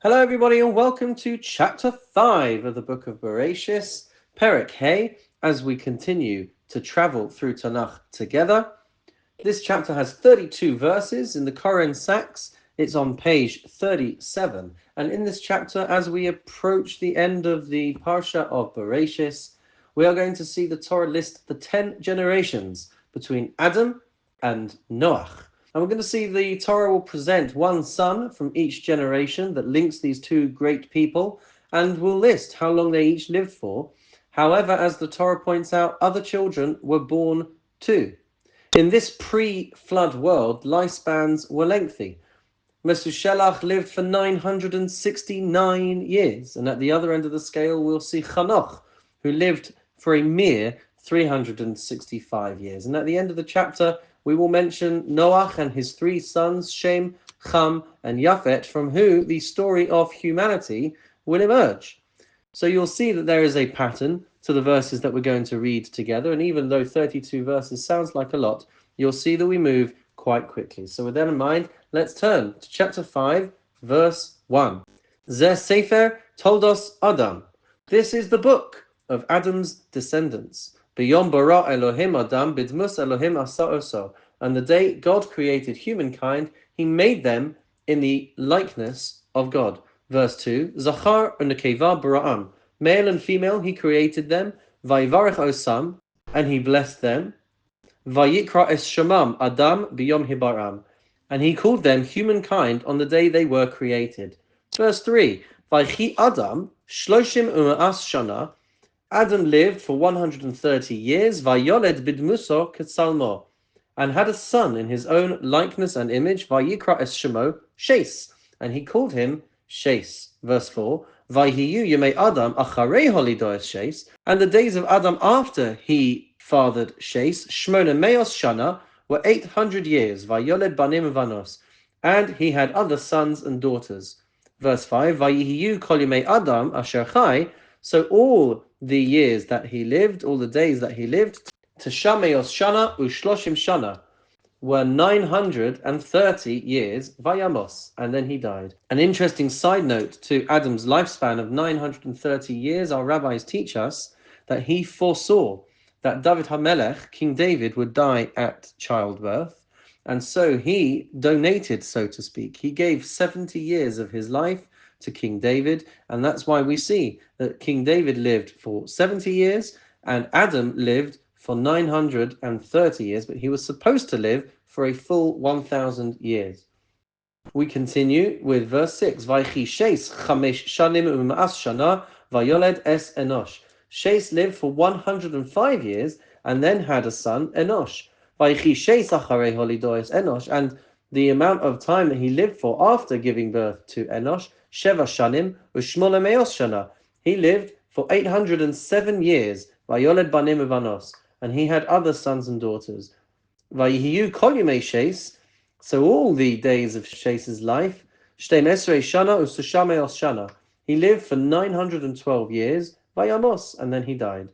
Hello everybody and welcome to chapter 5 of the book of Bereishit, Perek Hey, as we continue to travel through Tanach together. This chapter has 32 verses. In the Koren Sachs, it's on page 37. And in this chapter, as we approach the end of the Parsha of Bereishit, we are going to see the Torah list the 10 generations between Adam and Noach. And we're going to see the Torah will present one son from each generation that links these two great people, and will list how long they each lived for. However, as the Torah points out, other children were born too. In this pre-flood world, lifespans were lengthy. Mesushelach lived for 969 years, and at the other end of the scale, we'll see Chanoch, who lived for a mere 365 years. And at the end of the chapter, we will mention Noach and his three sons, Shem, Cham, and Yafet, from who the story of humanity will emerge. So you'll see that there is a pattern to the verses that we're going to read together, and even though 32 verses sounds like a lot, you'll see that we move quite quickly. So with that in mind, let's turn to chapter 5, verse 1. Zeh Sefer Toldos Adam. This is the book of Adam's descendants. B'yom bara Elohim Adam b'dmus Elohim asa oso. And the day God created humankind, he made them in the likeness of God. Verse 2, Zachar u'nekeva bara'am. Male and female he created them. Vayivarech osam, and he blessed them. Vayikra es shamam Adam b'yom hibaram. And he called them humankind on the day they were created. Verse 3, Vaychi Adam shloshim u'ma'as shana. Adam lived for 130 years, Vayoled bidmuso ketsalmo, and had a son in his own likeness and image, Vayikra es shemo Shes, and he called him Shes. Verse 4, Vayhiyu yemei Adam acharei holido es Shes, and the days of Adam after he fathered Shes, Shmona meos shana, were 800 years, Vayoled banim vanos, and he had other sons and daughters. Verse 5, Vayhiyu kol yemei Adam asher chai, so all the years that he lived, all the days that he lived, Teshameos Shana Ushloshim Shana, were 930 years, Vayamos, and then he died. An interesting side note to Adam's lifespan of 930 years, our rabbis teach us that he foresaw that David HaMelech, King David, would die at childbirth, and so he donated, so to speak. He gave 70 years of his life to King David, and that's why we see that King David lived for 70 years and Adam lived for 930 years, but he was supposed to live for a full 1,000 years. We continue with verse 6. Vaychi Shes chamesh shanim u'ma'as shana vayoled es Enosh. Shes lived for 105 years and then had a son, Enosh. Vaychi Shes acharei holido es Enosh, and the amount of time that he lived for after giving birth to Enosh, Sheva Shanim u'shmona meos shana. He lived for 807 years, Vayoled banim uvanos, and he had other sons and daughters. Vayihiyu kol yemei Shes, so all the days of Shes's life, Shteim esrei shana u'susha meos shana. He lived for 912 years, Vayamos, and then he died.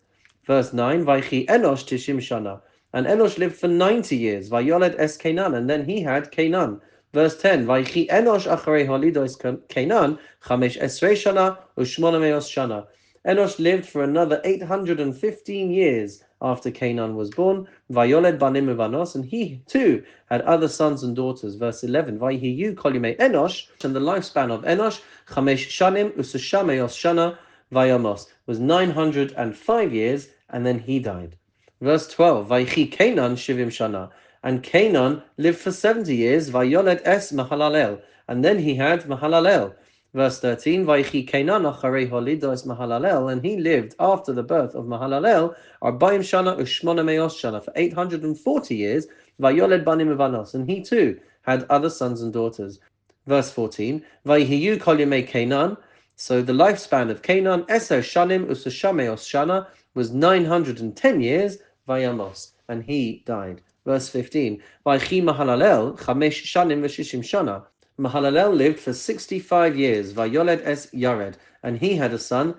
Verse 9, Vaychi Enosh tishim shana. And Enosh lived for 90 years, Vayoled es Canaan, and then he had Canaan. Verse 10, Vaychi Enosh acharei holido es Canaan, chamesh esrei shana u'shmona meos shana. Enosh lived for another 815 years after Canaan was born, Vayoled banim uvanos, and he too had other sons and daughters. Verse 11, Vayhiyu kol yemei Enosh, and the lifespan of Enosh, chamesh shanim u'susha meos shana, Vayamos, was 905 years, and then he died. Verse 12, Vaychi Canaan shivim shana, and Canaan lived for 70 years, Vayoled es Mahalalel, and then he had Mahalalel. Verse 13, Vaychi Canaan acharei holido es Mahalalel, and he lived after the birth of Mahalalel, Arbaim shana u'shmona meos shana, for 840 years, Vayoled banim uvanos, and he too had other sons and daughters. Verse 14, Vayhiyu kol yemei Canaan, so the lifespan of Canaan, Eser shanim u'susha meos shana, was 910 years, Vayamos, and he died. Verse 15, Vaychi Mahalalel chamesh shanim v'shishim shana. Mahalalel lived for 65 years, Vayoled es Yared, and he had a son,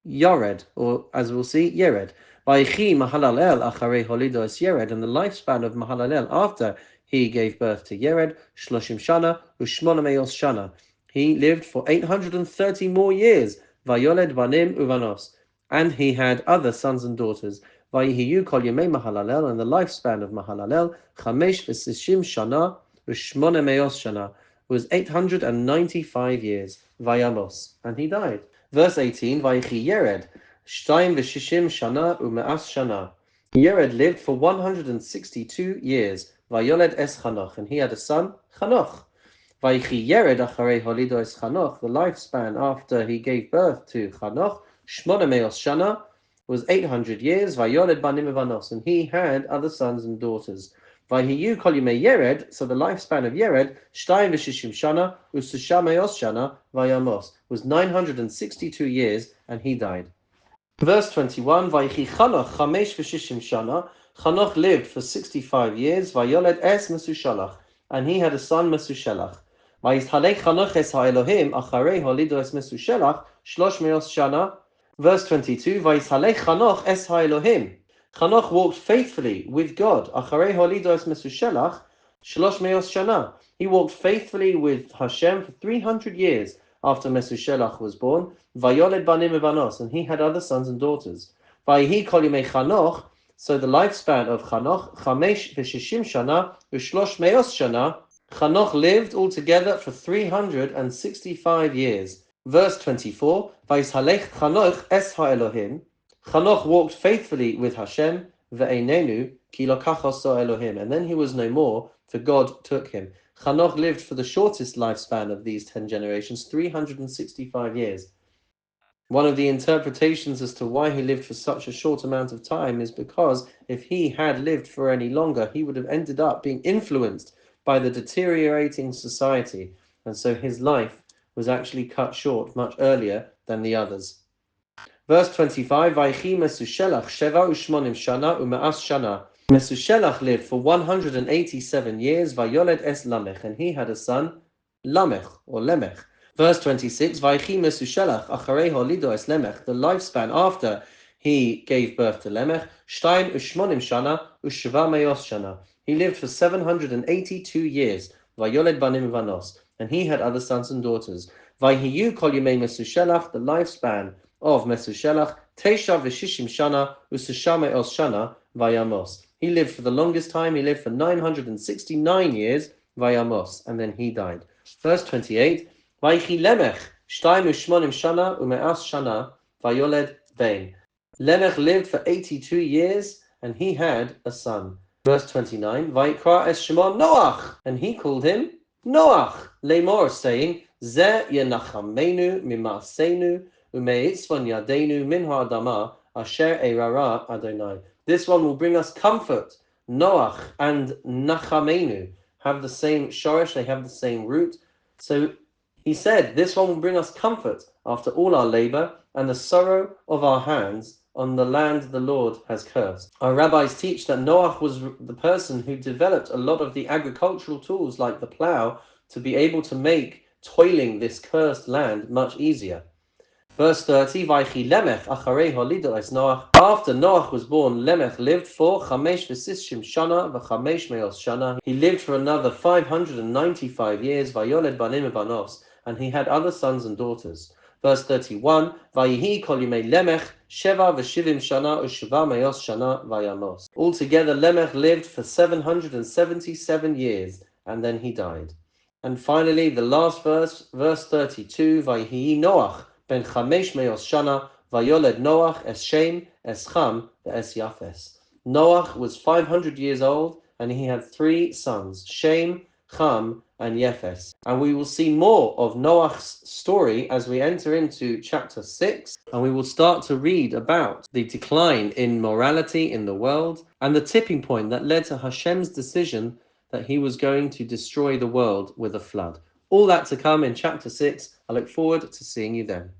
Yared, or as we'll see, Yered. Vaychi Mahalalel acharei holido es Yered, and the lifespan of Mahalalel after he gave birth to Yered, Shloshim shana u'shmona meos shana, he lived for 830 more years. Vayoled banim uvanos. And he had other sons and daughters. Vayihiyu kol yemei Mahalalel, and the lifespan of Mahalalel, chamesh v'sishim shana v'shmona meos shana, was 895 years. Vayamos, and he died. Verse 18, Vayichi Yered, shtayim v'shishim shana u'me'as shana. Yered lived for 162 years. Vayoled es Chanoch, and he had a son, Chanoch. Vayichi Yered acharei holido es Chanoch, the lifespan after he gave birth to Chanoch, shmona meos shana, was 800 years. Vayoled banim uvanos, and he had other sons and daughters. Vayihiyu kol yemei Yered, so the lifespan of Yered, shtayim v'shishim shana u'sisha meos shana vayamos, was 962 years, and he died. Verse 21, Vayichi Chanoch chamesh v'shishim shana, Chanoch lived for 65 years. Vayoled es Mesushalach, and he had a son Mesushalach. Vayishalech Chanoch es ha'Elohim acharei holido es Mesushalach shlosh meos shana. Verse 22, Vayishalech Chanoch es ha'Elohim. Chanoch walked faithfully with God. Acharei holido es Mesushalach shlosh meos shana. He walked faithfully with Hashem for 300 years after Mesushalach was born. Vayoled banim uvanos, and he had other sons and daughters. Vayihi kol yemei Chanoch, so the lifespan of Chanoch, chamesh v'shishim shana u'shlosh meos shana. Chanoch lived altogether for 365 years. Verse 24, Vayishalech Chanoch es ha'Elohim. Chanoch walked faithfully with Hashem, ve'einenu ki lokachoso Elohim, and then he was no more, for God took him. Chanoch lived for the shortest lifespan of these 10 generations, 365 years. One of the interpretations as to why he lived for such a short amount of time is because if he had lived for any longer, he would have ended up being influenced by the deteriorating society, and so his life was actually cut short much earlier than the others. Verse 25, Vayichi Mesushelach sheva u'shmonim shana u'me'as shana. Mesushelach lived for 187 years. Vayoled es Lamech, and he had a son, Lamech, or Lemech. Verse 26, Vayichi Mesushelach acharei holido es Lemech, the lifespan after he gave birth to Lemech, shtayim u'shmonim shana u'sheva meos shana. He lived for 782 years. Vayoled banim uvanos, and he had other sons and daughters. Vayihiyu kol yemei Mesushelach, the lifespan of Mesushelach, Tesha v'shishim shana u'sisha meos shana vayamos. He lived for the longest time. He lived for 969 years, vayamos, and then he died. Verse 28, Vayichi Lemech shtayim u'shmonim shana u'me'as shana vayoled bein. Lemech lived for 82 years, and he had a son. Verse 29, Vayikra es shemo Noach, and he called him Noach, Lemor, saying, Ze yenachamenu mimaseinu u'meitzvon yadenu min ha'adama asher erara Adonai. This one will bring us comfort. Noach and Nachamenu have the same shorish, they have the same root. So he said, this one will bring us comfort after all our labor and the sorrow of our hands on the land the Lord has cursed. Our rabbis teach that Noach was the person who developed a lot of the agricultural tools like the plow to be able to make toiling this cursed land much easier. Verse 30, Vayichi Lemech acharei holido es Noach. After Noach was born, Lemech lived for chamesh v'sishim shana v'chamesh meos shana. He lived for another 595 years, vayoled banim uvanos, and he had other sons and daughters. Verse 31, Vayihi kol yemei Lemech sheva v'shivim shana u'sheva meos shana vayamos. Altogether, Lemech lived for 777 years, and then he died. And finally, the last verse, verse 32, Vayihi Noach ben chamesh meos shana vayoled Noach es Shem es Cham es Yafes. Noach was 500 years old, and he had 3 sons, Shem, Cham, and Yefes. And we will see more of Noach's story as we enter into chapter 6, and we will start to read about the decline in morality in the world and the tipping point that led to Hashem's decision that he was going to destroy the world with a flood. All that to come in chapter 6. I look forward to seeing you then.